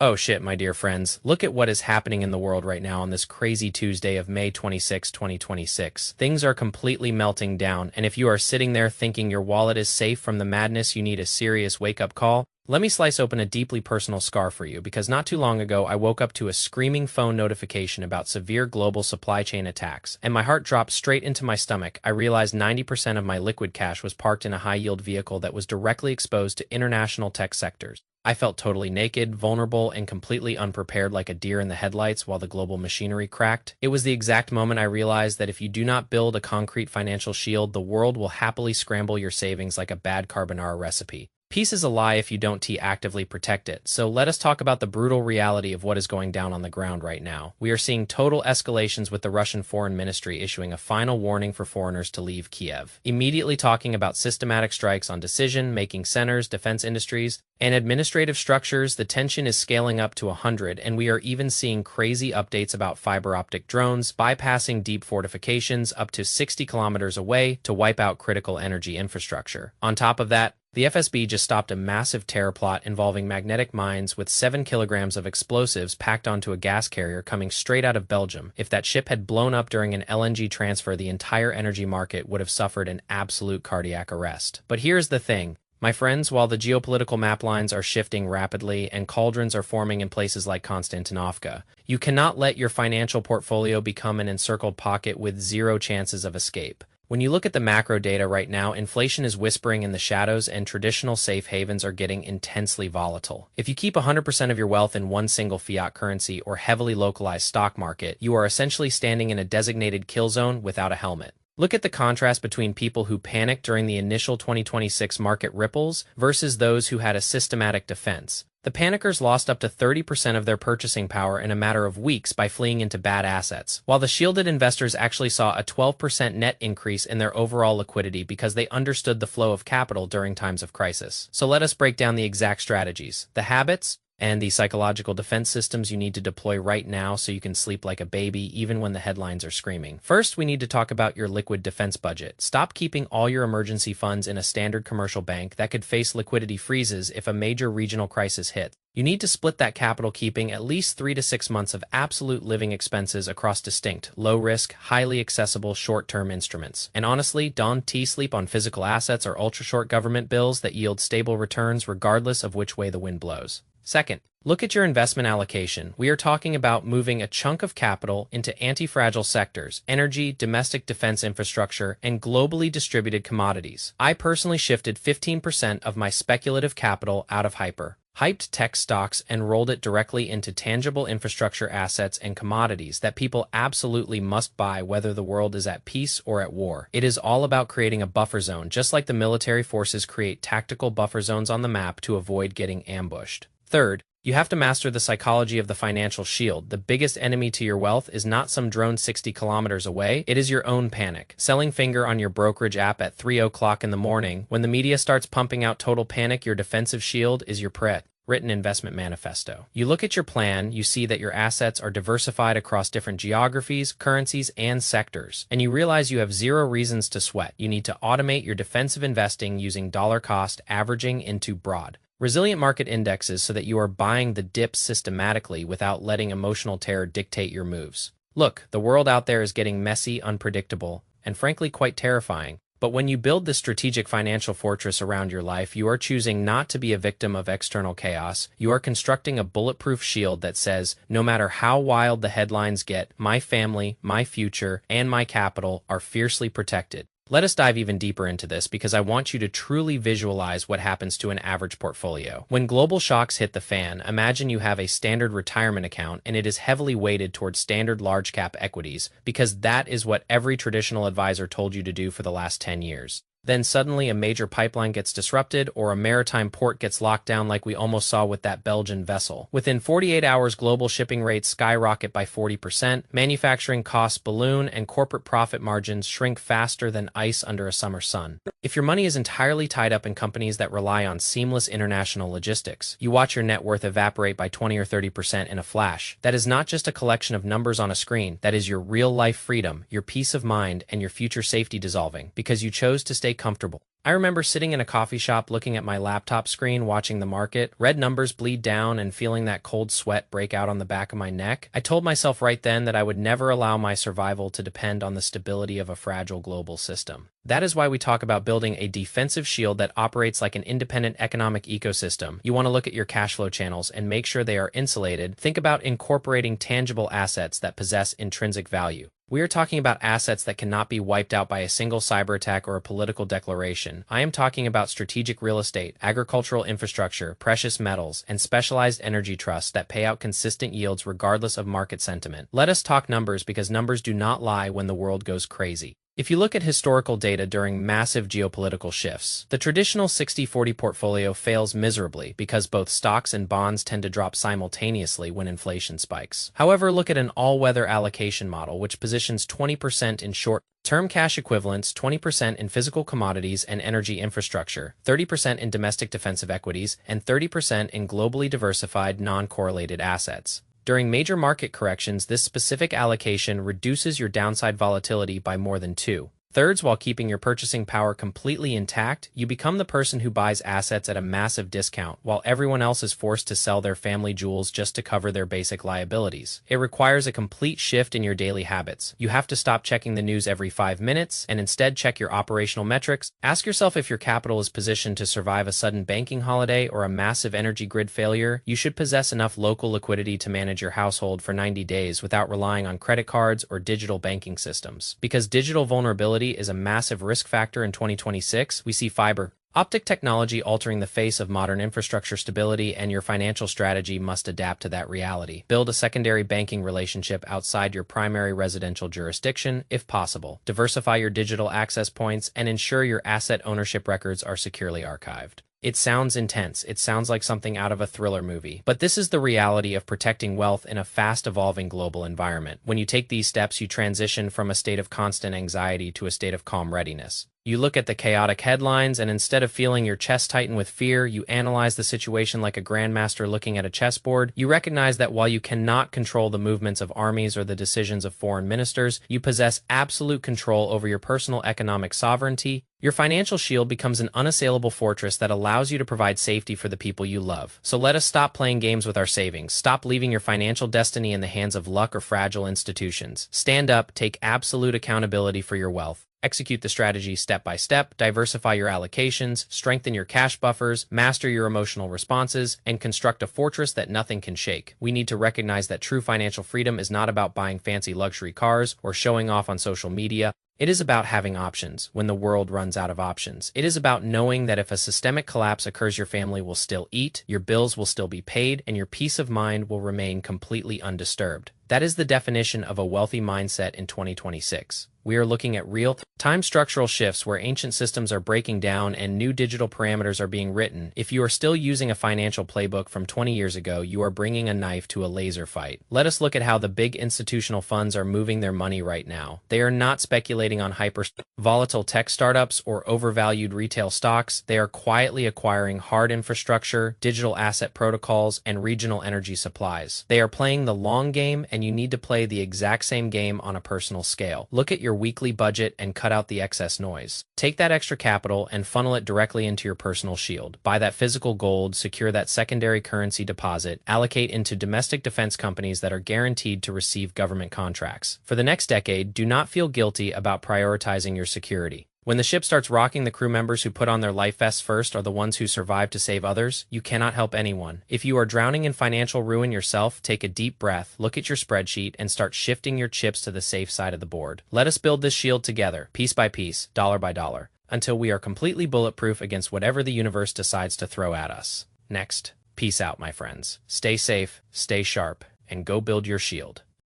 Oh shit, my dear friends, look at what is happening in the world right now on this crazy Tuesday of May 26, 2026. Things are completely melting down, and if you are sitting there thinking your wallet is safe from the madness, you need a serious wake-up call. Let me slice open a deeply personal scar for you, because not too long ago I woke up to a screaming phone notification about severe global supply chain attacks, and my heart dropped straight into my stomach. I realized 90% of my liquid cash was parked in a high-yield vehicle that was directly exposed to international tech sectors. I felt totally naked, vulnerable, and completely unprepared, like a deer in the headlights while the global machinery cracked. It was the exact moment I realized that if you do not build a concrete financial shield, the world will happily scramble your savings like a bad carbonara recipe. Peace is a lie if you don't actively protect it, so let us talk about the brutal reality of what is going down on the ground right now. We are seeing total escalations with the Russian Foreign Ministry issuing a final warning for foreigners to leave Kiev, immediately talking about systematic strikes on decision-making centers, defense industries, and administrative structures. The tension is scaling up to 100, and we are even seeing crazy updates about fiber optic drones bypassing deep fortifications up to 60 kilometers away to wipe out critical energy infrastructure. On top of that, the FSB just stopped a massive terror plot involving magnetic mines with 7 kilograms of explosives packed onto a gas carrier coming straight out of Belgium. If that ship had blown up during an LNG transfer, the entire energy market would have suffered an absolute cardiac arrest. But here's the thing, my friends, while the geopolitical map lines are shifting rapidly and cauldrons are forming in places like Konstantinovka, you cannot let your financial portfolio become an encircled pocket with zero chances of escape. When you look at the macro data right now, inflation is whispering in the shadows and traditional safe havens are getting intensely volatile. If you keep 100% of your wealth in one single fiat currency or heavily localized stock market, you are essentially standing in a designated kill zone without a helmet. Look at the contrast between people who panicked during the initial 2026 market ripples versus those who had a systematic defense. The panickers lost up to 30% of their purchasing power in a matter of weeks by fleeing into bad assets, while the shielded investors actually saw a 12% net increase in their overall liquidity because they understood the flow of capital during times of crisis. So let us break down the exact strategies, the habits, and the psychological defense systems you need to deploy right now so you can sleep like a baby even when the headlines are screaming. First, we need to talk about your liquid defense budget. Stop keeping all your emergency funds in a standard commercial bank that could face liquidity freezes if a major regional crisis hits. You need to split that capital, keeping at least 3 to 6 months of absolute living expenses across distinct, low-risk, highly accessible short-term instruments. And honestly, don't sleep on physical assets or ultra-short government bills that yield stable returns regardless of which way the wind blows. Second, look at your investment allocation. We are talking about moving a chunk of capital into anti-fragile sectors, energy, domestic defense infrastructure, and globally distributed commodities. I personally shifted 15% of my speculative capital out of hyped tech stocks and rolled it directly into tangible infrastructure assets and commodities that people absolutely must buy whether the world is at peace or at war. It is all about creating a buffer zone, just like the military forces create tactical buffer zones on the map to avoid getting ambushed. Third, you have to master the psychology of the financial shield. The biggest enemy to your wealth is not some drone 60 kilometers away, it is your own panic. Selling finger on your brokerage app at 3 o'clock in the morning. When the media starts pumping out total panic, your defensive shield is your written investment manifesto. You look at your plan, you see that your assets are diversified across different geographies, currencies, and sectors, and you realize you have zero reasons to sweat. You need to automate your defensive investing using dollar cost averaging into broad, resilient market indexes so that you are buying the dips systematically without letting emotional terror dictate your moves. Look, the world out there is getting messy, unpredictable, and frankly quite terrifying. But when you build this strategic financial fortress around your life, you are choosing not to be a victim of external chaos. You are constructing a bulletproof shield that says, no matter how wild the headlines get, my family, my future, and my capital are fiercely protected. Let us dive even deeper into this because I want you to truly visualize what happens to an average portfolio. When global shocks hit the fan, imagine you have a standard retirement account and it is heavily weighted towards standard large cap equities because that is what every traditional advisor told you to do for the last 10 years. Then suddenly a major pipeline gets disrupted or a maritime port gets locked down like we almost saw with that Belgian vessel. Within 48 hours, global shipping rates skyrocket by 40%, manufacturing costs balloon, and corporate profit margins shrink faster than ice under a summer sun. If your money is entirely tied up in companies that rely on seamless international logistics, you watch your net worth evaporate by 20 or 30% in a flash. That is not just a collection of numbers on a screen, that is your real-life freedom, your peace of mind, and your future safety dissolving because you chose to stay stay comfortable. I remember sitting in a coffee shop looking at my laptop screen watching the market, red numbers bleed down and feeling that cold sweat break out on the back of my neck. I told myself right then that I would never allow my survival to depend on the stability of a fragile global system. That is why we talk about building a defensive shield that operates like an independent economic ecosystem. You want to look at your cash flow channels and make sure they are insulated. Think about incorporating tangible assets that possess intrinsic value. We are talking about assets that cannot be wiped out by a single cyber attack or a political declaration. I am talking about strategic real estate, agricultural infrastructure, precious metals, and specialized energy trusts that pay out consistent yields regardless of market sentiment. Let us talk numbers because numbers do not lie when the world goes crazy. If you look at historical data during massive geopolitical shifts, the traditional 60-40 portfolio fails miserably because both stocks and bonds tend to drop simultaneously when inflation spikes. However, look at an all-weather allocation model which positions 20% in short-term cash equivalents, 20% in physical commodities and energy infrastructure, 30% in domestic defensive equities, and 30% in globally diversified non-correlated assets. During major market corrections, this specific allocation reduces your downside volatility by more than 2/3 while keeping your purchasing power completely intact. You become the person who buys assets at a massive discount, while everyone else is forced to sell their family jewels just to cover their basic liabilities. It requires a complete shift in your daily habits. You have to stop checking the news every 5 minutes and instead check your operational metrics. Ask yourself if your capital is positioned to survive a sudden banking holiday or a massive energy grid failure. You should possess enough local liquidity to manage your household for 90 days without relying on credit cards or digital banking systems. Because digital vulnerability is a massive risk factor in 2026, we see fiber optic technology altering the face of modern infrastructure stability, and your financial strategy must adapt to that reality. Build a secondary banking relationship outside your primary residential jurisdiction, if possible. Diversify your digital access points and ensure your asset ownership records are securely archived. It sounds intense. It sounds like something out of a thriller movie. But this is the reality of protecting wealth in a fast-evolving global environment. When you take these steps, you transition from a state of constant anxiety to a state of calm readiness. You look at the chaotic headlines, and instead of feeling your chest tighten with fear, you analyze the situation like a grandmaster looking at a chessboard. You recognize that while you cannot control the movements of armies or the decisions of foreign ministers, you possess absolute control over your personal economic sovereignty. Your financial shield becomes an unassailable fortress that allows you to provide safety for the people you love. So let us stop playing games with our savings. Stop leaving your financial destiny in the hands of luck or fragile institutions. Stand up, take absolute accountability for your wealth. Execute the strategy step by step, diversify your allocations, strengthen your cash buffers, master your emotional responses, and construct a fortress that nothing can shake. We need to recognize that true financial freedom is not about buying fancy luxury cars or showing off on social media. It is about having options when the world runs out of options. It is about knowing that if a systemic collapse occurs, your family will still eat, your bills will still be paid, and your peace of mind will remain completely undisturbed. That is the definition of a wealthy mindset in 2026. We are looking at real-time structural shifts where ancient systems are breaking down and new digital parameters are being written. If you are still using a financial playbook from 20 years ago, you are bringing a knife to a laser fight. Let us look at how the big institutional funds are moving their money right now. They are not speculating on hyper-volatile tech startups or overvalued retail stocks. They are quietly acquiring hard infrastructure, digital asset protocols, and regional energy supplies. They are playing the long game, and you need to play the exact same game on a personal scale. Look at your weekly budget and cut out the excess noise. Take that extra capital and funnel it directly into your personal shield. Buy that physical gold, secure that secondary currency deposit, allocate into domestic defense companies that are guaranteed to receive government contracts. For the next decade, do not feel guilty about prioritizing your security. When the ship starts rocking, the crew members who put on their life vests first are the ones who survive to save others. You cannot help anyone. If you are drowning in financial ruin yourself, take a deep breath, look at your spreadsheet, and start shifting your chips to the safe side of the board. Let us build this shield together, piece by piece, dollar by dollar, until we are completely bulletproof against whatever the universe decides to throw at us. Next, peace out, my friends. Stay safe, stay sharp, and go build your shield.